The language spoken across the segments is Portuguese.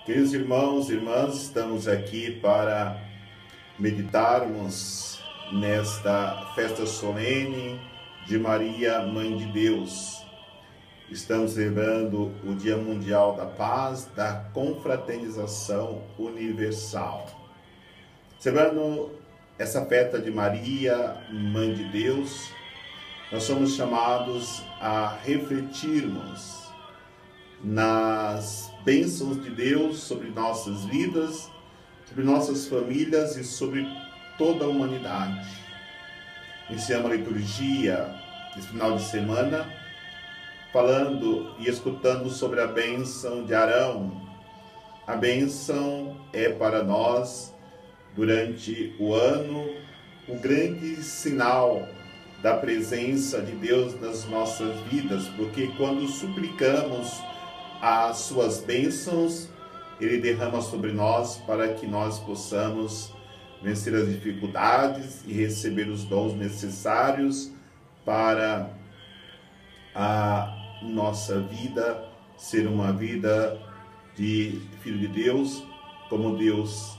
Queridos irmãos e irmãs, estamos aqui para meditarmos nesta festa solene de Maria, Mãe de Deus. Estamos celebrando o Dia Mundial da Paz, da Confraternização Universal. Celebrando essa festa de Maria, Mãe de Deus, nós somos chamados a refletirmos nas bênçãos de Deus sobre nossas vidas, sobre nossas famílias e sobre toda a humanidade. Iniciamos a liturgia esse final de semana falando e escutando sobre a bênção de Arão. A bênção é para nós, durante o ano, um grande sinal da presença de Deus nas nossas vidas, porque quando suplicamos as suas bênçãos, Ele derrama sobre nós para que nós possamos vencer as dificuldades e receber os dons necessários para a nossa vida ser uma vida de Filho de Deus, como Deus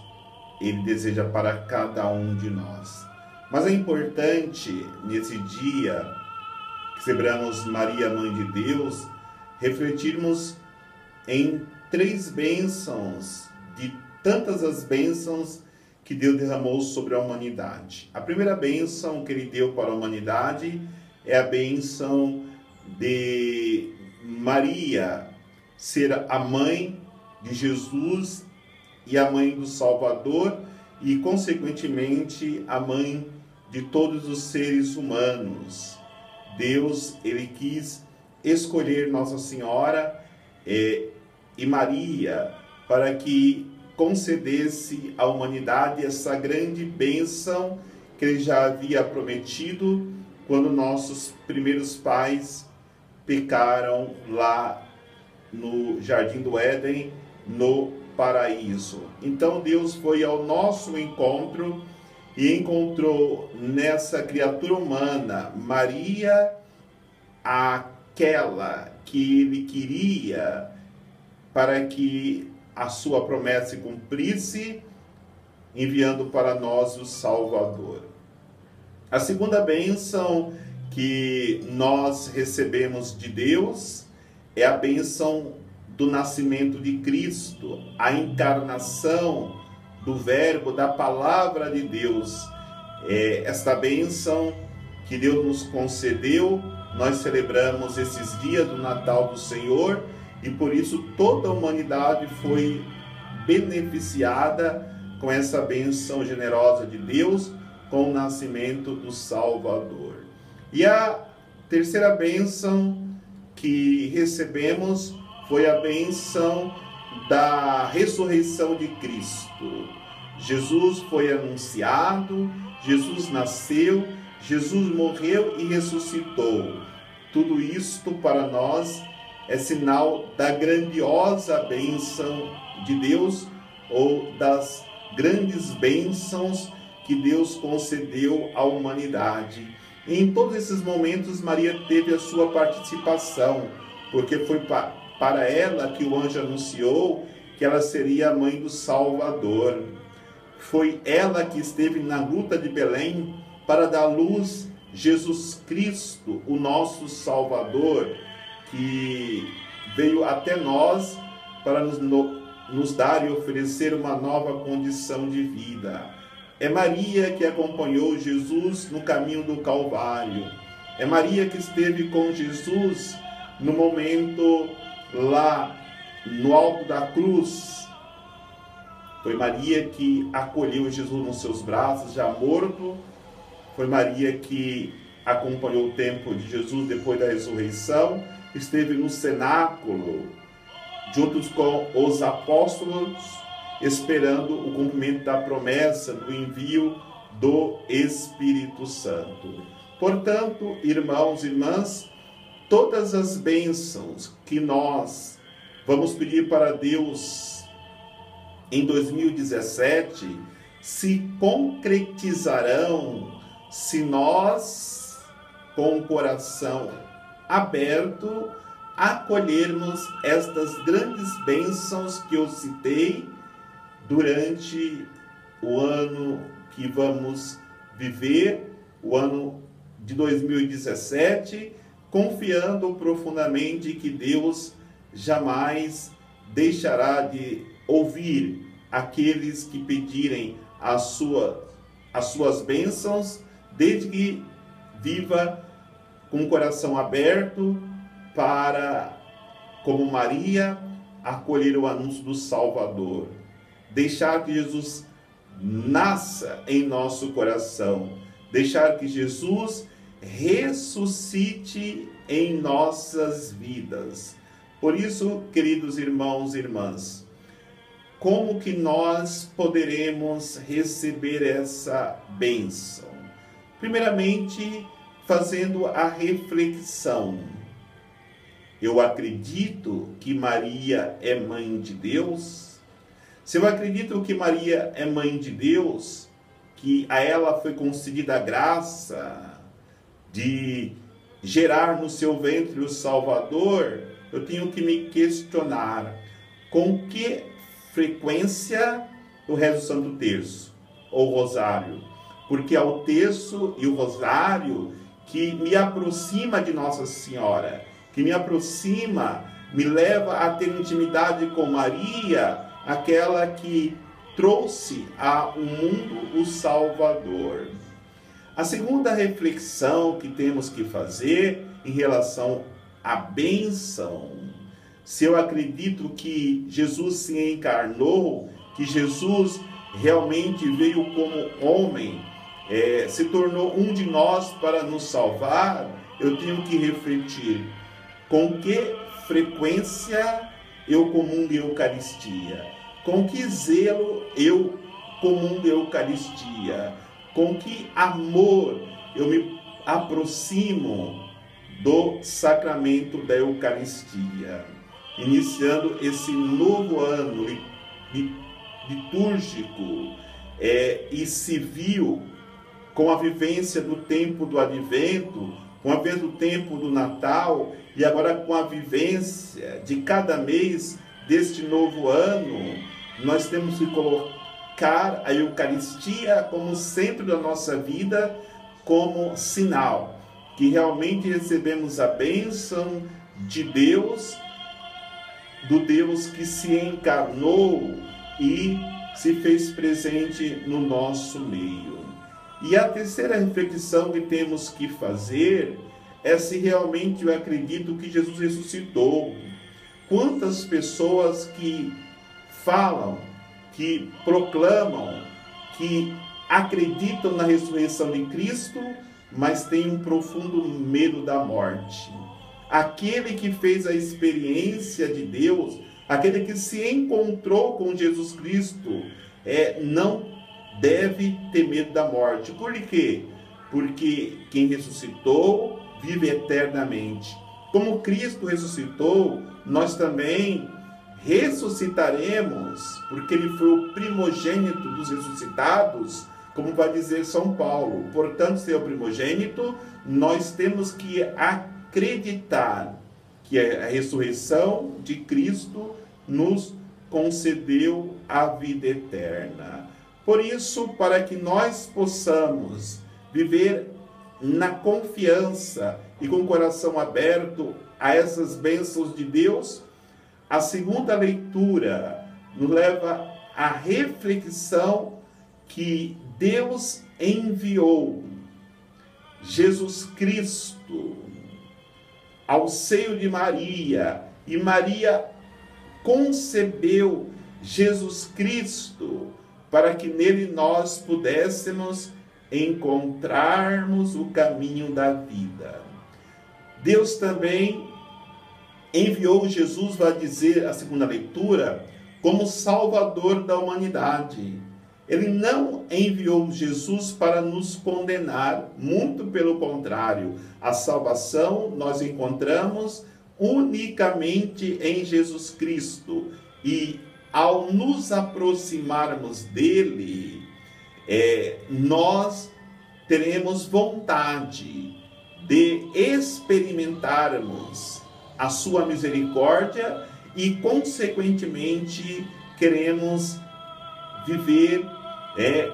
Ele deseja para cada um de nós. Mas é importante, nesse dia que celebramos Maria, Mãe de Deus, refletirmos em três bênçãos, de tantas as bênçãos que Deus derramou sobre a humanidade. A primeira bênção que Ele deu para a humanidade é a bênção de Maria ser a mãe de Jesus e a mãe do Salvador e, consequentemente, a mãe de todos os seres humanos. Deus, Ele quis escolher Nossa Senhora e Maria para que concedesse à humanidade essa grande bênção que Ele já havia prometido quando nossos primeiros pais pecaram lá no Jardim do Éden, no paraíso. Então Deus foi ao nosso encontro e encontrou nessa criatura humana, Maria, aquela que Ele queria para que a sua promessa se cumprisse, enviando para nós o Salvador. A segunda bênção que nós recebemos de Deus é a bênção do nascimento de Cristo, a encarnação do Verbo, da Palavra de Deus. Esta bênção que Deus nos concedeu, nós celebramos esses dias do Natal do Senhor e por isso toda a humanidade foi beneficiada com essa bênção generosa de Deus, com o nascimento do Salvador. E a terceira bênção que recebemos foi a bênção da ressurreição de Cristo. Jesus foi anunciado, Jesus nasceu, Jesus morreu e ressuscitou. Tudo isto para nós é sinal da grandiosa bênção de Deus ou das grandes bênçãos que Deus concedeu à humanidade. E em todos esses momentos Maria teve a sua participação, porque foi para ela que o anjo anunciou que ela seria a mãe do Salvador. Foi ela que esteve na gruta de Belém para dar à luz Jesus Cristo, o nosso Salvador, que veio até nós para nos dar e oferecer uma nova condição de vida. É Maria que acompanhou Jesus no caminho do Calvário. É Maria que esteve com Jesus no momento lá no alto da cruz. Foi Maria que acolheu Jesus nos seus braços, já morto. Foi Maria que acompanhou o tempo de Jesus depois da ressurreição. Esteve no cenáculo, juntos com os apóstolos, esperando o cumprimento da promessa do envio do Espírito Santo. Portanto, irmãos e irmãs, todas as bênçãos que nós vamos pedir para Deus em 2017 se concretizarão se nós, com o coração aberto, acolhermos estas grandes bênçãos que eu citei durante o ano que vamos viver, o ano de 2017, confiando profundamente que Deus jamais deixará de ouvir aqueles que pedirem as suas bênçãos, desde que viva com o coração aberto para, como Maria, acolher o anúncio do Salvador. Deixar que Jesus nasça em nosso coração. Deixar que Jesus ressuscite em nossas vidas. Por isso, queridos irmãos e irmãs, como que nós poderemos receber essa bênção? Primeiramente, fazendo a reflexão. Eu acredito que Maria é mãe de Deus? Se eu acredito que Maria é mãe de Deus, que a ela foi concedida a graça de gerar no seu ventre o Salvador, eu tenho que me questionar com que frequência eu rezo o Santo Terço ou Rosário, porque é o terço e o rosário que me aproxima de Nossa Senhora, que me aproxima, me leva a ter intimidade com Maria, aquela que trouxe ao mundo o Salvador. A segunda reflexão que temos que fazer em relação à bênção, se eu acredito que Jesus se encarnou, que Jesus realmente veio como homem, se tornou um de nós para nos salvar, eu tenho que refletir com que frequência eu comungo a Eucaristia, com que zelo eu comungo a Eucaristia, com que amor eu me aproximo do sacramento da Eucaristia, iniciando esse novo ano litúrgico e civil, com a vivência do tempo do Advento, com a vivência do tempo do Natal, e agora com a vivência de cada mês deste novo ano, nós temos que colocar a Eucaristia como centro da nossa vida, como sinal que realmente recebemos a bênção de Deus, do Deus que se encarnou e se fez presente no nosso meio. E a terceira reflexão que temos que fazer é se realmente eu acredito que Jesus ressuscitou. Quantas pessoas que falam, que proclamam, que acreditam na ressurreição de Cristo, mas têm um profundo medo da morte. Aquele que fez a experiência de Deus, aquele que se encontrou com Jesus Cristo, não deve ter medo da morte. Por quê? Porque quem ressuscitou vive eternamente. Como Cristo ressuscitou, nós também ressuscitaremos, porque ele foi o primogênito dos ressuscitados, como vai dizer São Paulo. Portanto, ser o primogênito, nós temos que acreditar que a ressurreição de Cristo nos concedeu a vida eterna. Por isso, para que nós possamos viver na confiança e com o coração aberto a essas bênçãos de Deus, a segunda leitura nos leva à reflexão que Deus enviou Jesus Cristo ao seio de Maria, e Maria concebeu Jesus Cristo para que nele nós pudéssemos encontrarmos o caminho da vida. Deus também enviou Jesus, vai dizer a segunda leitura, como Salvador da humanidade. Ele não enviou Jesus para nos condenar, muito pelo contrário. A salvação nós encontramos unicamente em Jesus Cristo. E ao nos aproximarmos dele, nós teremos vontade de experimentarmos a sua misericórdia e, consequentemente, queremos viver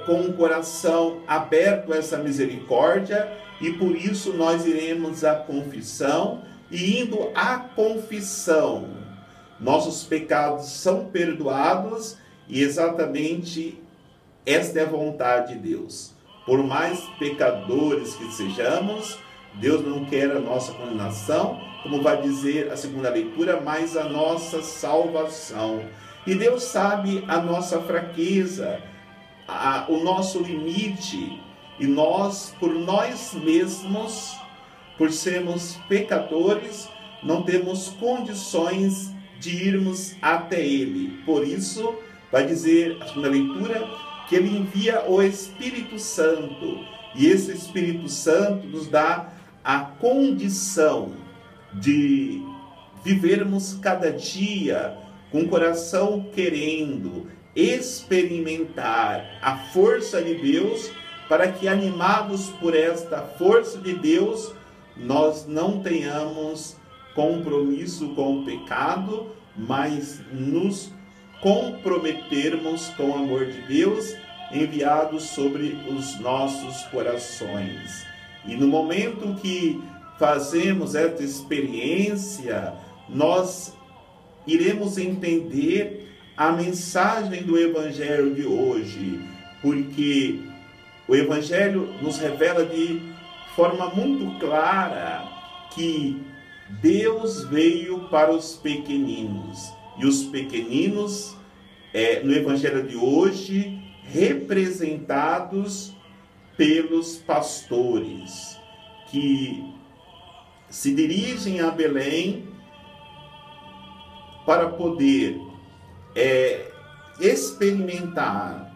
com um coração aberto a essa misericórdia, e por isso nós iremos à confissão, e indo à confissão, nossos pecados são perdoados, e exatamente esta é a vontade de Deus. Por mais pecadores que sejamos, Deus não quer a nossa condenação, como vai dizer a segunda leitura, mas a nossa salvação. E Deus sabe a nossa fraqueza, o nosso limite, e nós, por nós mesmos, por sermos pecadores, não temos condições de irmos até Ele. Por isso, vai dizer a segunda leitura, que Ele envia o Espírito Santo, e esse Espírito Santo nos dá a condição de vivermos cada dia com o coração querendo experimentar a força de Deus, para que, animados por esta força de Deus, nós não tenhamos compromisso com o pecado, mas nos comprometermos com o amor de Deus enviado sobre os nossos corações. E no momento que fazemos esta experiência, nós iremos entender a mensagem do Evangelho de hoje, porque o Evangelho nos revela de forma muito clara que Deus veio para os pequeninos, e os pequeninos, no Evangelho de hoje, representados pelos pastores, que se dirigem a Belém para poder experimentar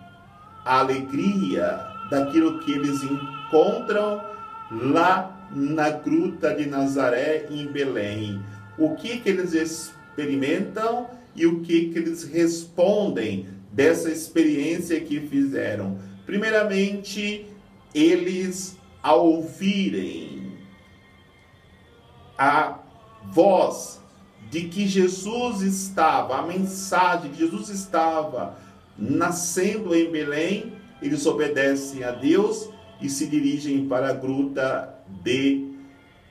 a alegria daquilo que eles encontram lá na Gruta de Nazaré, em Belém. O que eles experimentam e o que eles respondem dessa experiência que fizeram? Primeiramente, eles, ao ouvirem a voz de que Jesus estava, a mensagem de Jesus estava nascendo em Belém, eles obedecem a Deus e se dirigem para a Gruta de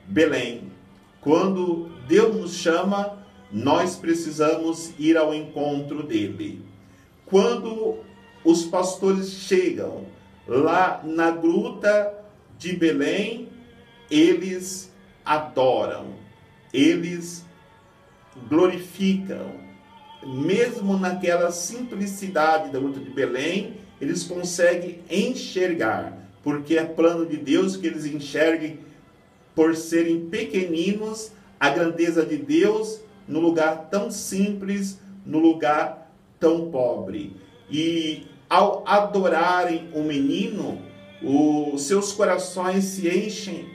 Belém. Quando Deus nos chama, nós precisamos ir ao encontro dele. Quando os pastores chegam lá na Gruta de Belém, eles adoram, eles glorificam. Mesmo naquela simplicidade da Gruta de Belém, eles conseguem enxergar, porque é plano de Deus que eles enxerguem, por serem pequeninos, a grandeza de Deus no lugar tão simples, no lugar tão pobre. E ao adorarem o menino, os seus corações se enchem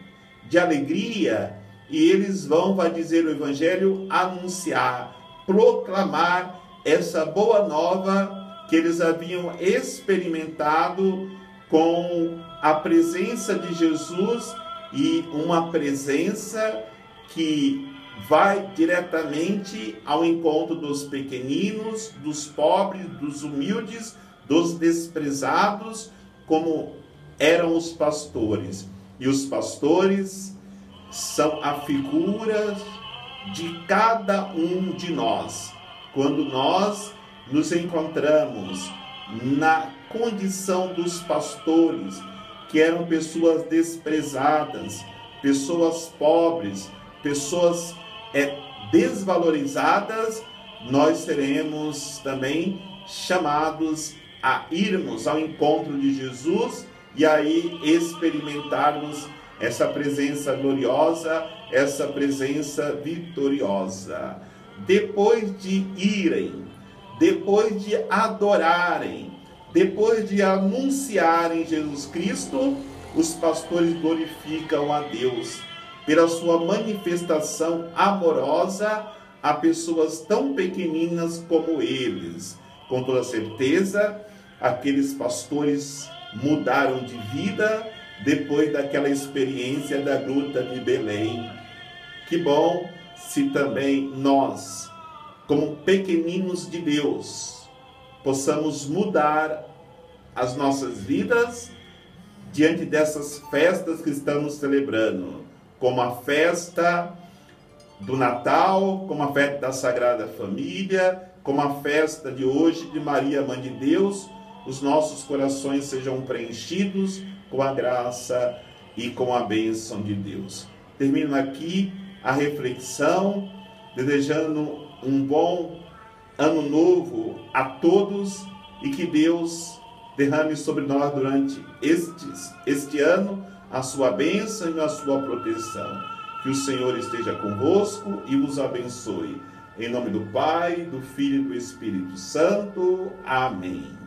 de alegria, e eles vão, vai dizer o Evangelho, anunciar, proclamar essa boa nova que eles haviam experimentado com a presença de Jesus, e uma presença que vai diretamente ao encontro dos pequeninos, dos pobres, dos humildes, dos desprezados, como eram os pastores. E os pastores são a figura de cada um de nós. Quando nós nos encontramos na condição dos pastores, que eram pessoas desprezadas, pessoas pobres, pessoas desvalorizadas, nós seremos também chamados a irmos ao encontro de Jesus e aí experimentarmos essa presença gloriosa, essa presença vitoriosa. Depois de irem, depois de adorarem, depois de anunciarem Jesus Cristo, os pastores glorificam a Deus pela sua manifestação amorosa a pessoas tão pequeninas como eles. Com toda certeza, aqueles pastores mudaram de vida depois daquela experiência da Gruta de Belém. Que bom se também nós, como pequeninos de Deus, possamos mudar as nossas vidas diante dessas festas que estamos celebrando, como a festa do Natal, como a festa da Sagrada Família, como a festa de hoje de Maria, Mãe de Deus, os nossos corações sejam preenchidos com a graça e com a bênção de Deus. Termino aqui a reflexão, desejando um bom ano novo a todos e que Deus derrame sobre nós durante este ano a sua bênção e a sua proteção. Que o Senhor esteja convosco e vos abençoe. Em nome do Pai, do Filho e do Espírito Santo. Amém.